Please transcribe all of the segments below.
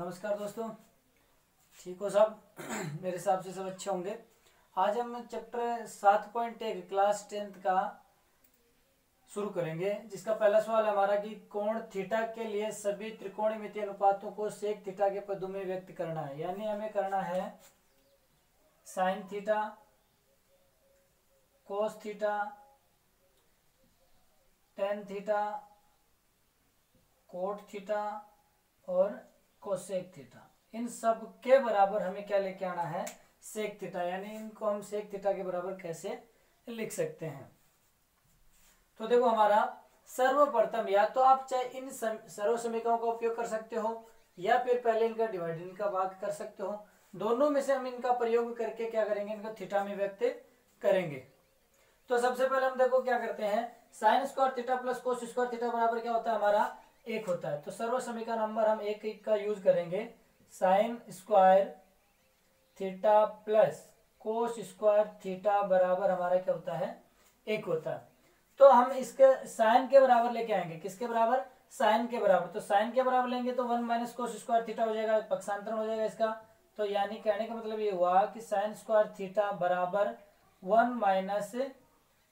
नमस्कार दोस्तों, ठीक हो सब? मेरे हिसाब से सब अच्छे होंगे। आज हम चैप्टर 7.1 क्लास 10th का शुरू करेंगे, जिसका पहला सवाल हमारा कि कोण थीटा के लिए सभी त्रिकोणमितीय अनुपातों को सेक थीटा के पदों में व्यक्त करना है। यानी हमें करना है sine theta, cos theta, tan theta, cot theta और कोसेक थीटा। इन सब के बराबर हमें क्या लेके आना है? Sec theta. यानी इनको हम सेक थीटा के बराबर कैसे लिख सकते हैं? तो देखो, हमारा सर्वप्रथम या तो आप चाहे इन सर्व समीकरणों का उपयोग कर सकते हो या फिर पहले इनका डिवाइड, इनका भाग कर सकते हो। दोनों में से हम इनका प्रयोग करके क्या करेंगे? इनको थीटा में व्यक्त करेंगे। तो सबसे पहले हम देखो क्या करते हैं, sign square theta plus cos square theta बराबर क्या होता है? हमारा एक होता है। तो सर्व समीकरण नंबर हम एक का यूज करेंगे। Sign square theta plus cos square theta बराबर हमारा क्या होता है? एक होता है। तो हम इसके साइन के बराबर लेके आएंगे। किसके बराबर? साइन के बराबर। तो साइन के बराबर लेंगे तो 1 माइनस कोस स्क्वायर थीटा हो जाएगा, पक्षांतरण हो जाएगा इसका। तो यानी कहने का मतलब ये हुआ कि साइन स्क्वायर थीटा बराबर 1 माइनस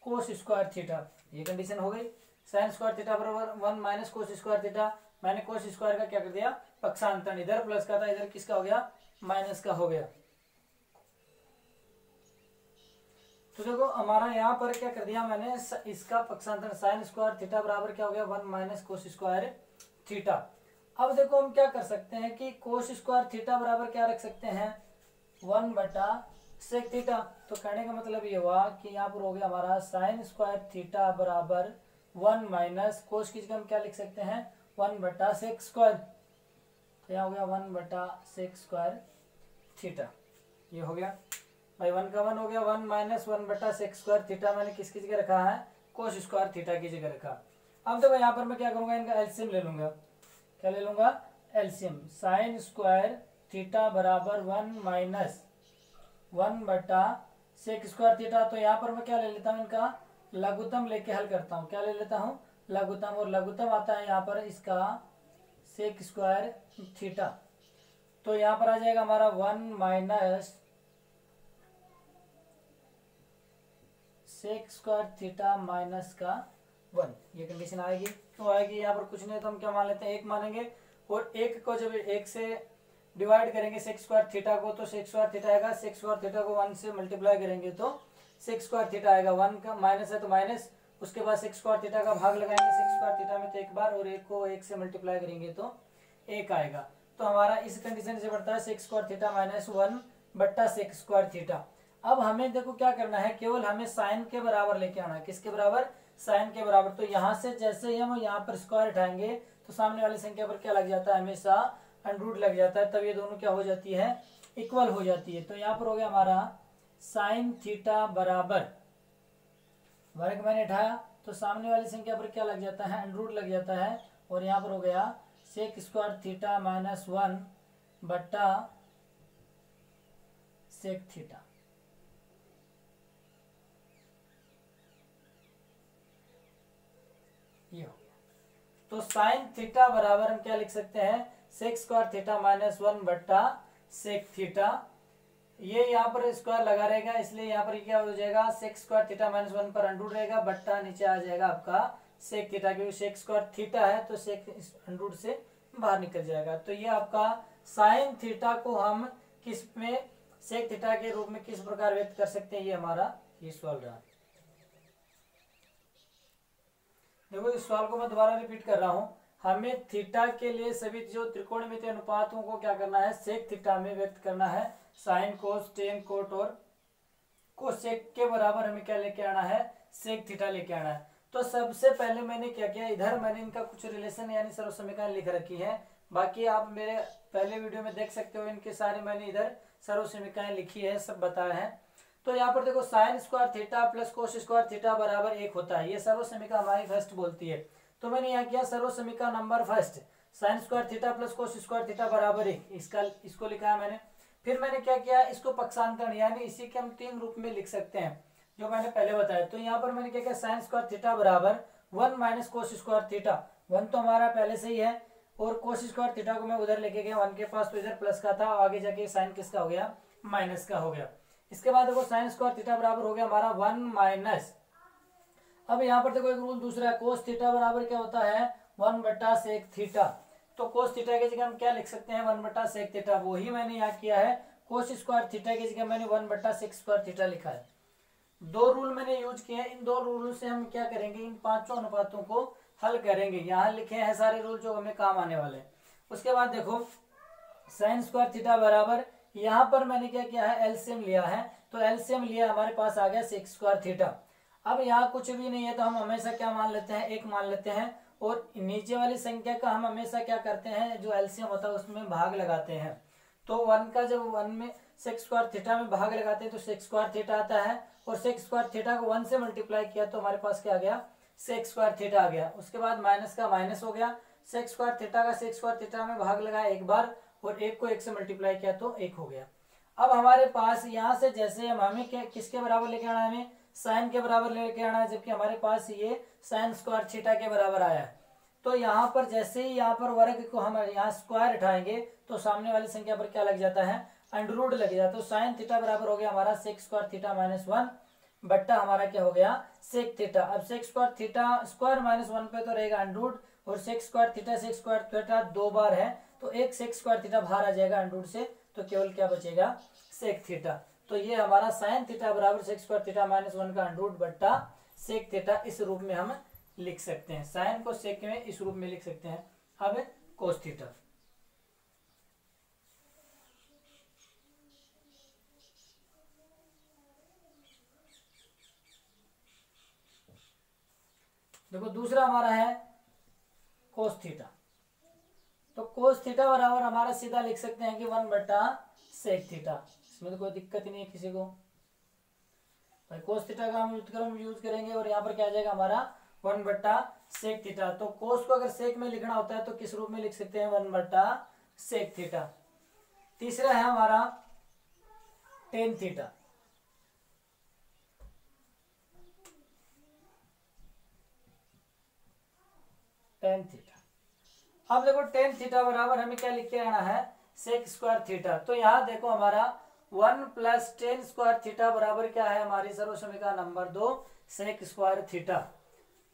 कोस स्क्वायर थीटा। ये कंडीशन हो गई। साइन स्क्वायर थीटा बराबर 1 माइनस कोस स्क्वायर थीटा। मैंने कोस स्क्वायर का क्या कर दिया? पक्षांतरण। इधर प्लस का था, इधर किसका हो गया? माइनस का हो गया। तो देखो, हमारा यहाँ पर क्या कर दिया मैंने? इसका पक्षांतरण साइन स्क्वायर थीटा बराबर क्या हो गया? 1 माइनस कोस स्क्वायर थीटा। अब देखो हम क्या कर सकते हैं कि कोस स्क्वायर थीटा बराबर क्या रख सकते हैं? 1 बटा सेक थीटा। तो कहने का मतलब ये हुआ कि यहाँ पर हो गया हमारा साइन स्क्वायर थीटा बराबर 1 माइनस कोस की जगह हम क्या लिख सकते हैं? 1 बटा सेक स्क्वायर। तो यहाँ हो गया 1 बटा सेक स्क्वायर थीटा। ये हो गया भाई, 1 का 1 हो गया। 1 माइनस 1 बटा सेक स्क्वायर थीटा मैंने किसकी जगह रखा है? कोस स्क्वायर थीटा की जगह रखा। अब देखो यहाँ पर मैं क्या करूंगा? इनका एलसीएम ले लूंगा। क्या ले लूंगा? एलसीएम। साइन स्क्वायर थीटा बराबर 1 माइनस 1 बटा सेक स्क्वायर थीटा। तो यहाँ पर मैं क्या ले लेता हूँ? इनका लघुत्तम लेके हल करता हूँ। क्या ले लेता हूँ? लघुत्तम। और लघुत्तम आता है यहाँ पर इसका सेक स्क्वायर थीटा। तो यहाँ पर आ जाएगा हमारा 1 minus sec square theta minus का 1। ये कंडीशन आएगी। तो आएगी यहाँ पर कुछ नहीं, तो हम क्या मान लेते हैं? 1 मानेंगे। और 1 को जब 1 से डिवाइड करेंगे सेक स्क्वायर थीटा को, तो सेक स्क्वायर थीटा आएगा। सेक स्क्वायर थीटा को 1 से मल्टीप्लाई करेंगे तो सेक स्क्वायर थीटा आएगा। 1 का माइनस है तो माइनस, उसके बाद सेक स्क्वायर थीटा का भाग लगाएंगे सेक स्क्वायर थीटा में तो एक बार, और 1 को 1 से मल्टीप्लाई करेंगे तो 1 आएगा। तो हमारा इस कंडीशन से बढ़ता है सेक स्क्वायर थीटा माइनस 1 बट्टा सेक स्क्वायर थीटा। अब हमें देखो क्या करना है, केवल हमें साइन के बराबर लेके आना है। किसके बराबर? साइन के बराबर। तो यहाँ से जैसे ही हम यहाँ पर स्क्वायर उठाएंगे तो सामने वाली संख्या पर क्या लग जाता है? हमेशा अंडर लग जाता है। तब ये दोनों क्या हो जाती है? इक्वल हो जाती है। तो यहाँ पर हो गया हमारा साइन थीटा बराबर, वर्ग मैंने उठाया तो सामने वाली संख्या पर क्या लग जाता है? अंडर लग जाता है। और यहाँ पर हो गया सेक स्क्वायर थीटा माइनस 1 बट्टा सेक थीटा। ये हो गया। तो साइन थीटा बराबर हम क्या लिख सकते हैं? सेक स्क्वायर थीटा माइनस 1 बट्टा सेक थीटा। ये यहाँ पर स्क्वायर लगा रहेगा, इसलिए यहाँ पर क्या हो जाएगा? सेक स्क्वायर थीटा माइनस 1 पर अंडर रहेगा, बट्टा नीचे आ जाएगा आपका सेक थीटा, क्योंकि सेक स्क्वायर थीटा है तो सेक अंडर से बाहर निकल जाएगा। तो ये आपका साइन थीटा को हम किस में सेक थीटा के रूप में किस प्रकार व्यक्त कर सकते हैं? ये हमारा ये सवाल रहा। देखो, इस सवाल को मैं दोबारा रिपीट कर रहा हूँ। हमें थीटा के लिए सभी जो त्रिकोणमितीय अनुपातों को क्या करना है? सेक थीटा में व्यक्त करना है। साइन, कोस, टेन, कोट और कोसेक के बराबर हमें क्या लेके आना है? सेक थीटा लेके आना है। तो सबसे पहले मैंने क्या किया, इधर मैंने इनका कुछ रिलेशन यानी सर्व समीकरण लिख रखी है। बाकी आप मेरे पहले वीडियो में देख सकते हो, इनके सारे मैंने इधर सर्व समीकरण लिखी है, सब बताया है। तो यहाँ पर देखो, sine square theta plus cos square theta बराबर 1 होता है। ये सर्व समीकरण हमारी फर्स्ट बोलती है। तो मैंने यहाँ किया सर्व समीकरण number first, sign square theta plus cos square theta बराबर 1, इसको लिखा है मैंने। फिर मैंने क्या किया, इसको पक्षांतरण यानी इसी के हम 3 रूप में लिख सकते हैं जो मैंने पहले बताया। तो यहाँ पर मैंने क्या किया, साइन स्क्वायर थीटा बराबर 1 माइनस कोस स्क्वायर थीटा। 1 तो हमारा पहले से ही है, और कोस स्क्वायर थीटा को मैं उधर लेके गया 1 के पास, तो इधर प्लस का था, आगे जाके साइन किसका हो गया, माइनस का हो गया। इसके बाद देखो साइन स्क्वायर थीटा बराबर हो गया हमारा 1 माइनस, अब यहाँ पर देखो एक रूल दूसरा है, कोस थीटा बराबर क्या होता है 1 बटा सेक थीटा। तो कोस थीटा की जगह हम क्या लिख सकते हैं 1 बटा सेक थीटा, वही मैंने यहाँ किया है। कोस स्क्वायर थीटा की जगह मैंने 1 बटा सेक स्क्वायर थीटा लिखा है। दो रूल मैंने यूज किए हैं, इन दो रूल से हम क्या करेंगे, इन पांचों अनुपातों को हल करेंगे। यहाँ लिखे हैं सारे रूल जो हमें काम आने वाले हैं। उसके बाद देखो साइन स्क्वायर थीटा बराबर, यहाँ पर मैंने क्या किया है एलसीएम लिया है, तो एलसीएम लिया हमारे पास आ गया सेक स्क्वायर थीटा। अब यहाँ कुछ भी नहीं है तो हम हमेशा क्या मान लेते हैं, एक मान लेते हैं, और नीचे वाली संख्या का हम हमेशा क्या करते हैं, जो एलसीएम होता है उसमें भाग लगाते हैं। तो 1 का जब 1 में सेक स्क्वायर थीटा में भाग लगाते हैं तो सेक स्क्वायर थीटा आता है, और सेक स्क्वायर थीटा को 1 से मल्टीप्लाई किया तो हमारे पास क्या आ गया, सेक स्क्वायर थीटा आ गया। उसके बाद माइनस का माइनस हो गया, सेक स्क्वायर थीटा का सेक स्क्वायर थीटा में भाग लगाया एक बार, और एक को एक से मल्टीप्लाई किया तो एक हो गया। अब हमारे पास यहाँ से जैसे हमें किसके बराबर लेके आना है, हमें साइन के बराबर लेके आना है, जबकि हमारे पास ये साइन स्क्वायर थीटा के बराबर आया है। तो यहाँ पर जैसे ही यहाँ पर वर्ग को हम यहाँ स्क्वायर उठाएंगे तो सामने वाली संख्या पर क्या लग जाता है, अंडररूट लग जाता है। तो साइन थीटा बराबर हो गया हमारा सेक स्क्वायर थीटा माइनस 1 बट्टा हमारा क्या हो गया सेक थीटा। अब sec square theta square minus 1 पे तो रहेगा अंडररूट, और सेक स्क्वायर थीटा दो बार है, तो एक सेक स्क्वायर थीटा बाहर आ जाएगा अंडररूट से, तो केवल क्या बचेगा सेक थीटा। तो ये हमारा साइन थीटा बराबर सेक स्क्वायर थीटा माइनस 1 का अंडररूट बट्टा सेक थीटा, इस रूप में हम लिख सकते हैं। साइन को सेक में इस रूप में लिख सकते हैं। अब कोस थीटा, देखो दूसरा हमारा है कोस थीटा। तो कोस थीटा बराबर हमारा सीधा लिख सकते हैं कि 1 बटा सेक थीटा, इसमें तो कोई दिक्कत ही नहीं है किसी को। भाई कोस थीटा का हम यूज करेंगे, और यहाँ पर क्या आ जाएगा हमारा 1 बटा सेक थीटा। तो कोस को अगर सेक में लिखना होता है तो किस रूप में लिख सकते हैं 1 बटा सेक थीटा। तीसरा है हमारा टेन थीटा। टेन थीटा, अब देखो टेन थीटा बराबर हमें क्या लिख के आना है सेक स्क्वायर थीटा। तो यहाँ देखो हमारा 1 प्लस टेन स्क्वायर थीटा बराबर क्या है, हमारी सर्वसमीकरण नंबर 2 सेक स्क्वायर थीटा।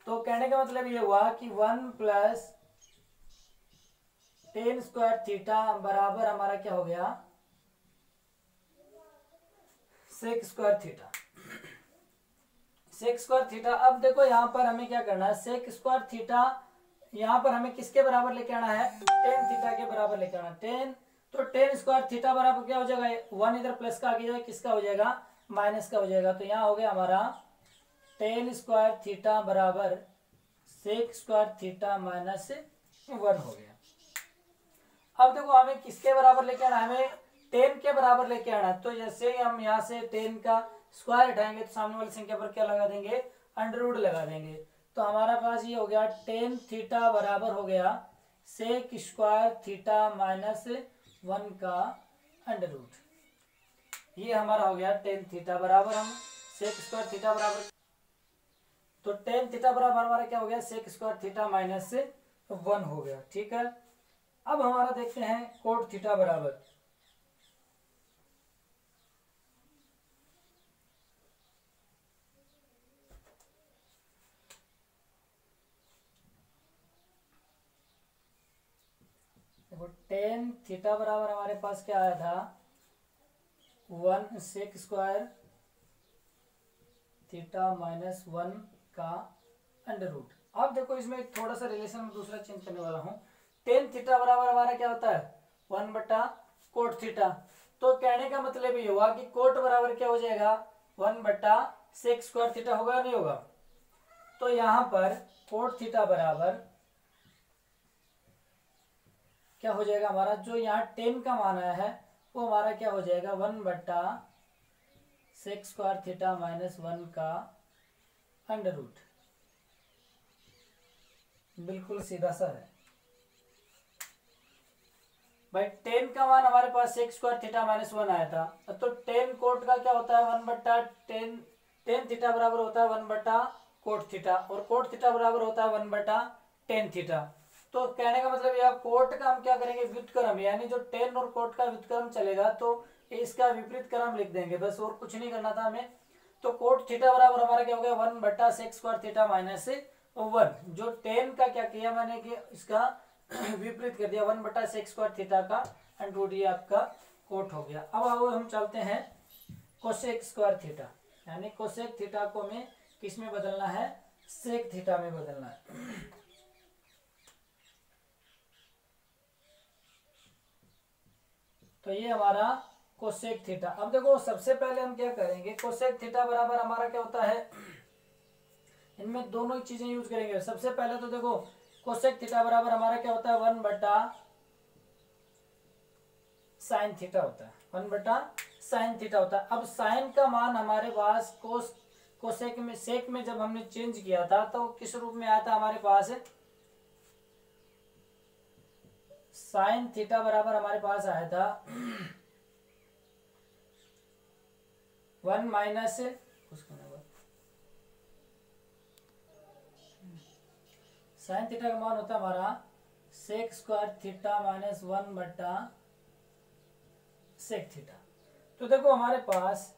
तो कहने का मतलब ये हुआ कि 1 प्लस टेन स्क्वायर थीटा बराबर हमारा क्या हो गया sec square theta. Sec square theta, अब देखो यहाँ पर हमें क्या करना है, सेक स्क्वायर थीटा यहाँ पर हमें किसके बराबर लेके आना है, टेन थीटा के बराबर लेके आना। टेन, तो टेन स्क्वायर थीटा बराबर क्या हो जाएगा, 1 इधर प्लस का आगे जाएगा, किसका हो जाएगा माइनस का हो जाएगा। तो यहाँ हो गया हमारा टेन स्क्वायर थीटा बराबर सेक स्क्वायर थीटा माइनस 1 हो गया। अब देखो हमें किसके बराबर लेके आना है, हमें टेन के बराबर लेके आना है। तो जैसे ही हम यहाँ से टेन का स्क्वायर उठाएंगे तो सामने वाली संख्या पर क्या लगा देंगे, अंडररूट लगा देंगे। तो हमारा पास ये हो गया टेन थीटा बराबर हो गया सेक स्क्वायर थीटा माइनस 1 का अंडररूट। ये हमारा हो गया टेन थीटा बराबर, हम सेक स्क्वायर थीटा बराबर, तो टेन थीटा बराबर हमारा क्या हो गया सेक स्क्वायर थीटा माइनस 1 हो गया। ठीक है, अब हमारा देखते हैं कोट थीटा बराबर, देखो टेन थीटा बराबर हमारे पास क्या आया था 1 सेक स्क्वायर थीटा माइनस 1 का अंडररूट। अब देखो इसमें थोड़ा सा रिलेशन में दूसरा चेंज करने वाला हूँ। टेन थीटा बराबर हमारा क्या होता है 1 बटा कोट थीटा। तो कहने का मतलब ये हुआ कि कोट बराबर क्या हो जाएगा 1 बटा सेक स्क्वायर थीटा, होगा नहीं होगा। तो यहाँ पर कोट थीटा बराबर क्या हो जाएगा हमारा, जो यहाँ टेन का मान आया है वो हमारा क्या हो जाएगा 1 बटा सेक स्क्वायर थीटा माइनस 1 का अंडररूट। बिल्कुल सीधा सा है भाई। टेन का मान हमारे पास सेक स्क्वायर थीटा माइनस 1 आया था, तो टेन कोट का क्या होता है 1 बटा टेन, टेन थीटा बराबर होता है 1 बटा कोट थीटा, और कोट थीटा बराबर होता है 1 बटा टेन थीटा। तो कहने का मतलब यह कोट का हम क्या करेंगे, व्युत्क्रम, यानी जो टेन और कोट का व्युत्क्रम चलेगा तो इसका विपरीत क्रम लिख देंगे, बस और कुछ नहीं करना था हमें। तो कोट थीटा बराबर हमारा क्या हो गया, 1 सेक स्क्वायर थीटा माइनस 1। जो टेन का क्या किया मैंने कि इसका विपरीत कर दिया, 1 सेक स्क्वायर थीटा का अंडर ये आपका कोट हो गया। अब हम चलते हैं कोसेक स्क्वायर थीटा, यानी कोसेक थीटा को हमें किस में बदलना है, सेक थीटा में बदलना है। तो ये हमारा कोसेक थीटा। अब देखो सबसे पहले हम क्या करेंगे, कोसेक थीटा बराबर हमारा क्या होता है, इनमें दोनों ही चीजें यूज करेंगे। सबसे पहले तो देखो कोसेक थीटा बराबर हमारा क्या होता है, 1 साइन थीटा होता है, 1 साइन थीटा होता है। अब साइन का मान हमारे पास कोसेक में, सेक में जब हमने चेंज किया था तो किस रूप में आया था हमारे पास, साइन थीटा बराबर हमारे पास आया था 1 माइनस साइन थीटा का मान होता है हमारा sec square theta minus 1 sec theta. तो देखो हमारे पास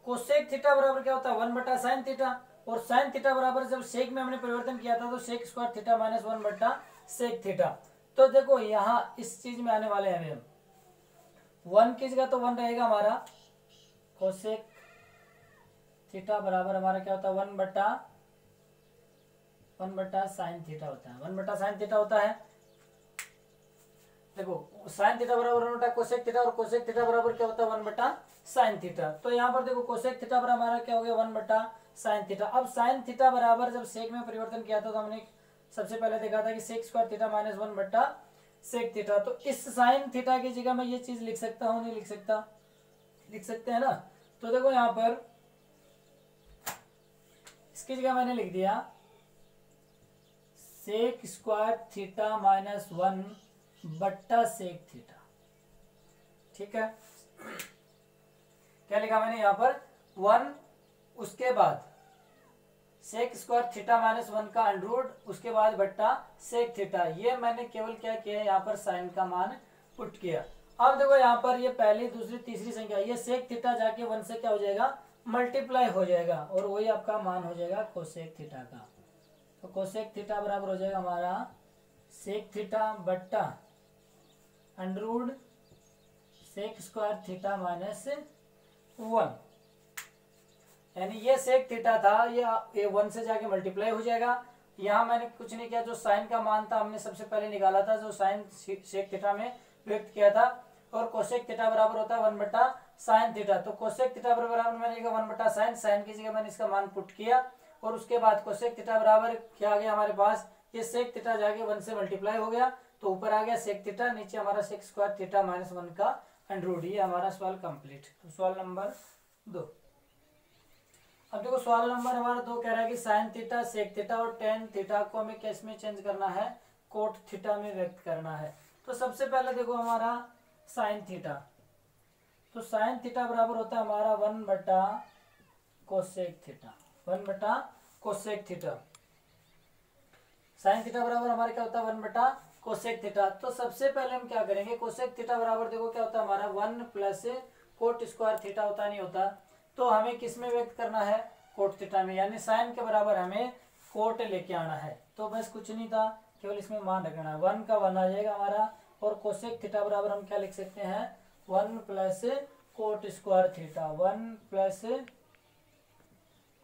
कोसेक थीटा बराबर क्या होता है, 1 साइन थीटा, और साइन थीटा बराबर जब सेक में हमने परिवर्तन किया था तो sec square theta minus 1 sec theta. तो देखो यहाँ इस चीज में आने वाले हैं हम 1 की जगह तो 1 रहेगा हमारा, कोसेक थीटा बराबर हमारा क्या होता है, 1 साइन थीटा होता है, 1 साइन थीटा होता है। देखो साइन थीटा बराबर 1 कोसेक थीटा, और कोसेक थीटा बराबर क्या होता है, 1 साइन थीटा। तो यहाँ पर देखो कोसेक थीटा बराबर हमारा क्या हो गया, 1 साइन थीटा। अब साइन थीटा बराबर जब सेक में परिवर्तन किया था तो हमने सबसे पहले देखा था कि sec square theta minus 1 sec theta. तो इस साइन थीटा की जगह मैं ये चीज लिख सकता हूँ, नहीं लिख सकता, लिख सकते हैं ना। तो देखो यहाँ पर इसकी जगह मैंने लिख दिया sec square theta minus 1 sec theta, ठीक है। क्या लिखा मैंने यहाँ पर 1, उसके बाद सेक स्क्वायर थीटा माइनस 1 का अंडर, उसके बाद बट्टा सेक थीटा। ये मैंने केवल क्या किया है, यहाँ पर साइन का मान पुट किया। अब देखो यहाँ पर ये पहली दूसरी तीसरी संख्या, ये सेक थीटा जाके 1 से क्या हो जाएगा, मल्टीप्लाई हो जाएगा, और वही आपका मान हो जाएगा कोसेक थीटा का। तो कोसेक थीटा बराबर हो जाएगा हमारा सेक थीटा बट्टा under sec square theta minus 1, यानी ये सेक थीटा था, ये 1 से जाके मल्टीप्लाई हो जाएगा। यहाँ मैंने कुछ नहीं किया, जो साइन का मान था हमने सबसे पहले निकाला था, जो साइन सेक थीटा में व्यक्त किया था। और कोसेक थीटा बराबर होता है 1 साइन थीटा। तो कोसेक थीटा बराबर मैंने लिखा 1 साइन, साइन की जगह मैंने इसका मान पुट किया, और उसके बाद कोसेक थीटा बराबर क्या आ गया हमारे पास, ये सेक थीटा जाके 1 से मल्टीप्लाई हो गया, तो ऊपर आ गया सेक थीटा, नीचे हमारा सेक स्क्वायर थीटा माइनस 1 का अंडर। ये हमारा सवाल कंप्लीट। तो सवाल नंबर 2। अब देखो सवाल नंबर हमारा 2 कह रहा है कि साइन थीटा, सेक थीटा और टेन थीटा को हमें किस में चेंज करना है, कोट थीटा में व्यक्त करना है। तो सबसे पहले देखो हमारा साइन थीटा, तो साइन थीटा बराबर होता है हमारा 1 cosec theta, 1 cosec theta. Sign theta बराबर हमारा क्या होता है, 1 कोसेक थीटा। तो सबसे पहले हम क्या करेंगे, कोसेक थीटा बराबर देखो क्या होता है हमारा 1 प्लस कोट स्क्वायर थीटा होता, नहीं होता। तो हमें किस में व्यक्त करना है, कोट थीटा में, यानी साइन के बराबर हमें कोट लेके आना है। तो बस कुछ नहीं था, केवल इसमें मान रखना है, 1 का 1 आ जाएगा हमारा। और कोसेक थीटा बराबर हम क्या लिख सकते हैं, 1 plus coat square theta, 1 plus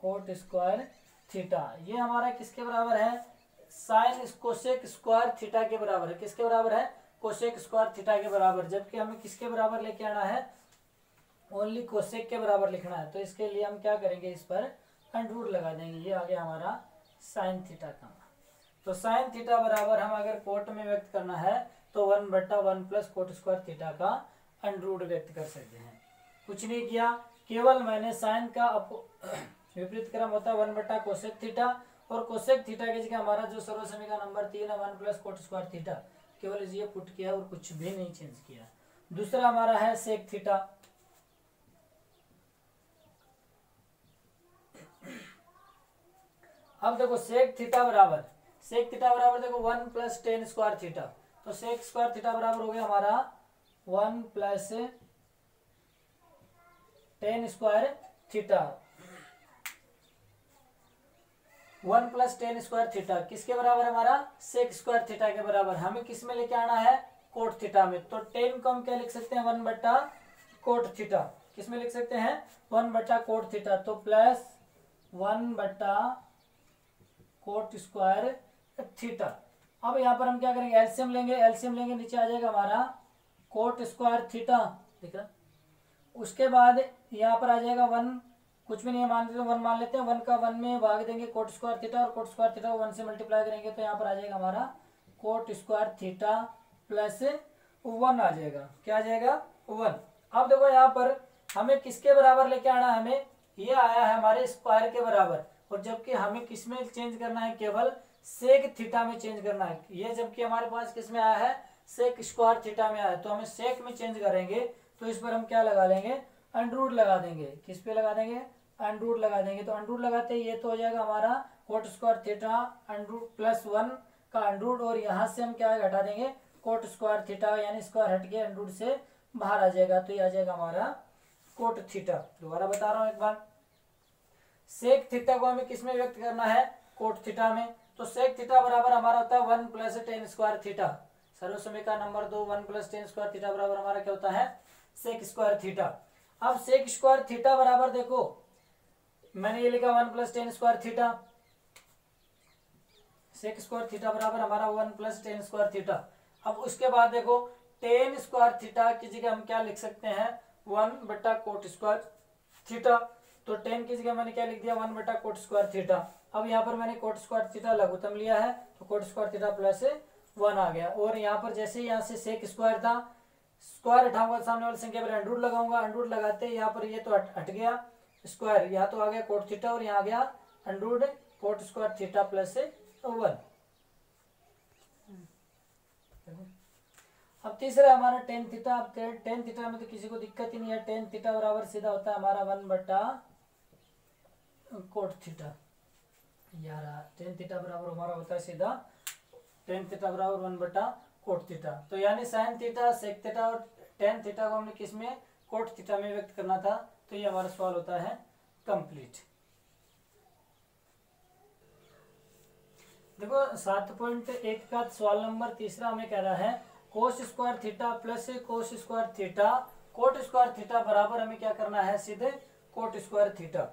coat square theta. ये हमारा किसके बराबर है, साइन कोसेक स्क्वायर थीटा के बराबर है। किसके बराबर है, कोसेक स्क्वायर थीटा के बराबर। जबकि हमें किसके बराबर लेके आना है, ओनली कोसेक के बराबर लिखना है। तो इसके लिए हम क्या करेंगे, इस पर अंडर लगा देंगे। ये आ गया हमारा साइन थीटा का। तो साइन थीटा बराबर हम अगर कोट में व्यक्त करना है तो 1/1 प्लस कोट स्क्वायर थीटा का अंडर व्यक्त कर सकते हैं। कुछ नहीं किया, केवल मैंने साइन का विपरीत क्रम होता है 1 कोसेक थीटा, और कोसेक थीटा की जगह हमारा जो सर्व समीकरण नंबर 3 है 1 प्लस कोट स्क्वायर थीटा, केवल ये पुट किया और कुछ भी नहीं चेंज किया। दूसरा हमारा है सेक थीटा। अब देखो सेक थीटा बराबर सेक थीटा बराबर देखो 1 प्लस टेन स्क्वायर थीटा, तो सेक स्क्वायर थीटा बराबर हो गया हमारा 1 plus tan square theta. 1 plus tan square theta किसके बराबर हमारा, सेक स्क्वायर थीटा के बराबर। हमें किस में लेके आना है, कोट थीटा में। तो टेन को हम क्या लिख सकते हैं, 1 बटा कोट थीटा। किस में लिख सकते हैं, 1 बटा कोट थीटा। तो प्लस 1 बटा कोट स्क्वायर थीटा। अब यहाँ पर हम क्या करेंगे, एलसीएम लेंगे। एलसीएम लेंगे, नीचे आ जाएगा हमारा कोट स्क्वायर थीटा, ठीक है। उसके बाद यहाँ पर आ जाएगा 1, कुछ भी नहीं मान लेते 1 मान लेते हैं। 1 का 1 में भाग देंगे कोट स्क्वायर थीटा, और कोट स्क्वायर थीटा को 1 से मल्टीप्लाई करेंगे तो यहाँ पर आ जाएगा हमारा कोट स्क्वायर थीटा प्लस 1 आ जाएगा। क्या आ जाएगा, 1। अब देखो यहाँ पर हमें किसके बराबर लेके आना है, हमें ये आया है हमारे स्क्वायर के बराबर, और जबकि हमें किस में चेंज करना है, केवल सेक थीटा में चेंज करना है। ये जबकि हमारे पास किस में आया है, सेक स्क्वायर थीटा में आया है, तो हमें सेक में चेंज करेंगे। तो इस पर हम क्या लगा लेंगे, अंडरूट लगा देंगे। किस पे लगा देंगे, अंडरूट लगा देंगे। तो अंडरूट लगाते ही ये तो हो जाएगा हमारा coat square theta under root plus 1 का अंडरूट, और यहाँ से हम क्या घटा देंगे, कोट स्क्वायर थीटा, यानी स्क्वायर हट के अंडरूट से बाहर आ जाएगा। तो ये आ जाएगा हमारा कोट थीटा। दोबारा बता रहा हूँ एक बार, सेक थीटा को हमें किस में व्यक्त करना है, कोट थीटा में। तो सेक थीटा बराबर हमारा होता है 1 प्लस टेन स्क्वायर थीटा। सर्वसमीकरण number 2, 1 plus tan square theta बराबर हमारा क्या होता है, सेक स्क्वायर थीटा। अब सेक स्क्वायर थीटा बराबर देखो, मैंने ये लिखा 1 plus tan square theta. Sec square theta बराबर हमारा 1 प्लस टेन स्क्वायर थीटा। अब उसके बाद देखो टेन स्क्वायर थीटा की जगह हम क्या लिख सकते हैं, 1 बटा कोट स्क्वायर थीटा। तो टेन की जगह मैंने क्या लिख दिया, 1 बटा कोट स्क्वायर थीटा। अब यहाँ पर मैंने कोट स्क्वायर थीटा लघुत्तम लिया है, तो कोट स्क्वायर थीटा प्लस 1 आ गया। और यहाँ पर जैसे यहाँ से सेक स्क्वायर था, स्क्वायर हटाऊंगा सामने वाली संख्या पर अंडरूट लगाऊंगा। अंडरूट लगाते यहाँ पर ये तो हट गया स्क्वायर, यहाँ तो आ गया कोट थीटा, और यहाँ आ गया under root coat square theta plus 1। अब तीसरा हमारा टेन थीटा। अब टेन थीटा में तो किसी को दिक्कत ही नहीं है। टेन थीटा बराबर सीधा होता है हमारा 1 बटा कोट थीटा। यार टेन थीटा बराबर हमारा होता है सीधा, टेन थीटा बराबर 1 बटा कोट थीटा। तो यानी साइन थीटा, सेक थीटा और टेन थीटा को हमने किस में, कोट थीटा में व्यक्त करना था। तो ये हमारा सवाल होता है कंप्लीट। देखो 7.1 का सवाल नंबर तीसरा हमें कह रहा है कोस square theta plus cos square theta coat square theta बराबर हमें क्या करना है, सीधे कोट स्क्वायर थीटा।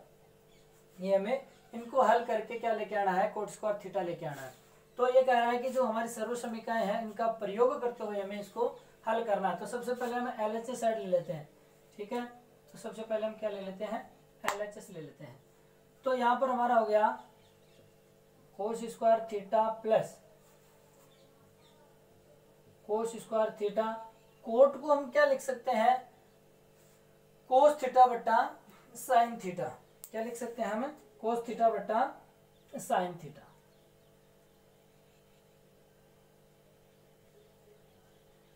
ये हमें इनको हल करके क्या लेके आना है, कोट स्क्वायर थीटा लेके आना है। तो ये कह रहा है कि जो हमारी सर्व समीकरण है इनका प्रयोग करते हुए हमें इसको हल करना है। तो सबसे पहले हम LHS साइड ले लेते हैं, ठीक है। तो सबसे पहले हम क्या ले लेते हैं, LHS ले लेते हैं। तो यहाँ पर हमारा हो गया cos square theta plus cos square theta. Cot को हम क्या लिख सकते हैं, कोस थीटा बटा साइन थीटा। क्या लिख सकते हैं हम, कोस थीटा बटा साइन थीटा।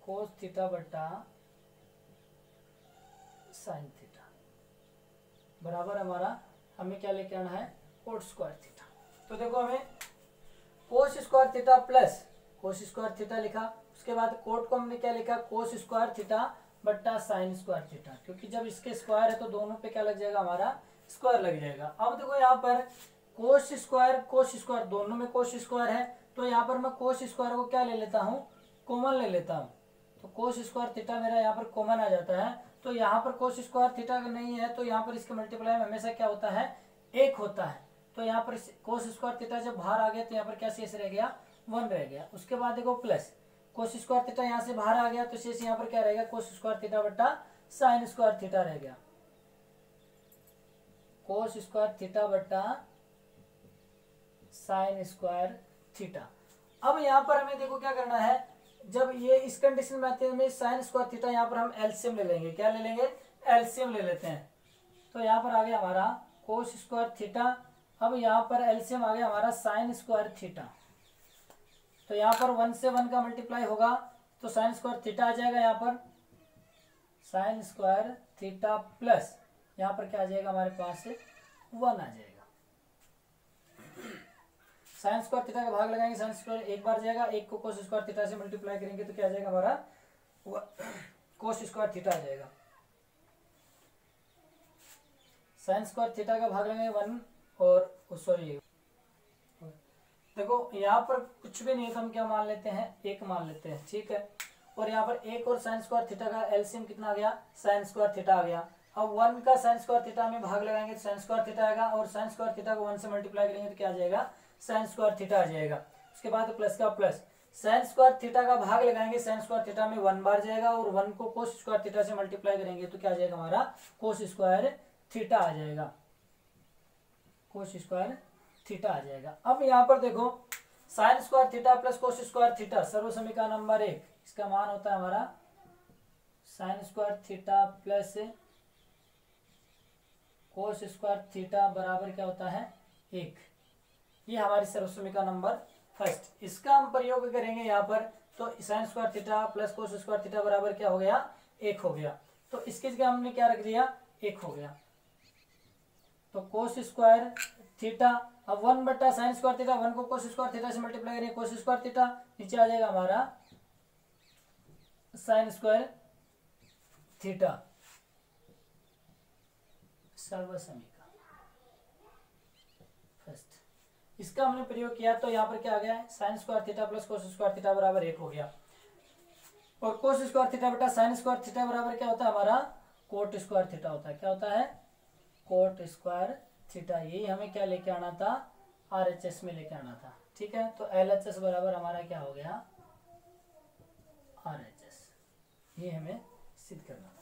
कोस थीटा बटा साइन थीटा बराबर हमारा हमें क्या लेके आना है, कोट स्क्वायर थीटा। तो देखो हमें कोस square theta plus cos square theta लिखा, उसके बाद कोट को हमने क्या लिखा, कोस स्क्वायर थीटा बट्टा साइन स्क्वायर थीटा। क्योंकि जब इसके स्क्वायर है तो दोनों पे क्या लग जाएगा, हमारा स्क्वायर लग जाएगा। अब देखो यहाँ पर कोस स्क्वायर दोनों में कोस स्क्वायर है, तो यहाँ पर मैं कोस स्क्वायर को क्या ले लेता हूँ, कॉमन ले लेता हूँ। तो कोस स्क्वायर थीटा मेरा यहाँ पर कॉमन आ जाता है। तो यहाँ पर कोस स्क्वायर थीटा नहीं है, तो यहाँ पर इसके मल्टीप्लाई में हमेशा क्या होता है, 1 होता है। तो यहाँ पर कोस स्क्वायर थीटा जब बाहर आ गया तो यहाँ पर क्या शेष रह गया, 1 रह गया। उसके बाद देखो प्लस कोस स्क्वायर थीटा यहाँ से बाहर आ गया तो शेष यहाँ पर क्या रहेगा, कोस स्क्वायर थीटा बट्टा साइन स्क्वायर थीटा रह गया। कोस स्क्वायर थीटा बट्टा साइन स्क्वायर थीटा। अब यहाँ पर हमें देखो क्या करना है, जब ये इस कंडीशन में आते हैं साइन स्क्वायर थीटा, यहाँ पर हम एलसीएम ले लेंगे। क्या ले लेंगे, एलसीएम ले लेते हैं। तो यहाँ पर आ गया हमारा कोस स्क्वायर थीटा। अब यहाँ पर एलसीएम आ गया हमारा साइन स्क्वायर थीटा। तो यहाँ पर 1 से 1 का मल्टीप्लाई होगा तो साइन स्क्वायर थीटा आ जाएगा। यहाँ पर साइन स्क्वायर थीटा प्लस यहाँ पर क्या आ जाएगा, हमारे पास 1 आ जाएगा। साइन स्क्वायर थीटा का भाग लगाएंगे, साइन स्क्वायर एक बार जाएगा, एक को कोस स्क्वायर थीटा से मल्टीप्लाई करेंगे तो क्या आ जाएगा हमारा कोस स्क्वायर थीटा आ जाएगा। साइन स्क्वायर थीटा का भाग लगाएंगे 1 और सॉरी देखो यहाँ पर कुछ भी नहीं है तो हम क्या मान लेते हैं, एक मान लेते हैं, ठीक है। और यहाँ पर एक और साइन स्क्वायर थीटा का एलसीएम कितना आ गया, साइन स्क्वायर थीटा आ गया। अब 1 का साइन स्क्वायर थीटा में भाग लगाएंगे तो साइन स्क्वायर थीटा आएगा, और साइन स्क्वायर थीटा को 1 से मल्टीप्लाई करेंगे तो क्या आ जाएगा, साइन स्क्वायर थीटा आ जाएगा। उसके बाद प्लस का प्लस, साइन स्क्वायर थीटा का भाग लगाएंगे साइन स्क्वायर थीटा में 1 बार जाएगा, और 1 को कोस स्क्वायर थीटा से मल्टीप्लाई करेंगे तो क्या आ जाएगा हमारा कोस स्क्वायर थीटा आ जाएगा, कोस स्क्वायर थीटा आ जाएगा। अब यहाँ पर देखो sine square theta plus cos square theta सर्व समीकरण नंबर 1, इसका मान होता है हमारा sine square theta plus cos square theta बराबर क्या होता है 1। ये हमारी सर्व समीकरण नंबर फर्स्ट। इसका हम प्रयोग करेंगे यहाँ पर तो sign square theta plus cos square theta बराबर क्या हो गया 1 हो गया। तो इसकी जगह हमने क्या रख दिया 1 हो गया। तो कोस स्क्वायर थीटा, अब 1 बटा साइन स्क्वायर थीटा, 1 को कोस स्क्वायर थीटा से मल्टीप्लाई करेंगे कोस स्क्वायर थीटा, नीचे आ जाएगा हमारा साइन स्क्वायर थीटा सर्व समीकरण फर्स्ट। इसका हमने प्रयोग किया तो यहाँ पर क्या आ गया है sign square theta plus cos square theta बराबर 1 हो गया। और कोस स्क्वायर थीटा बटा साइन स्क्वायर थीटा बराबर क्या होता है हमारा कोट स्क्वायर थीटा होता है। क्या होता है कोट स्क्वायर थीटा। यही हमें क्या लेके आना था RHS में लेके आना था, ठीक है। तो LHS बराबर हमारा क्या हो गया RHS, ये हमें सिद्ध करना था।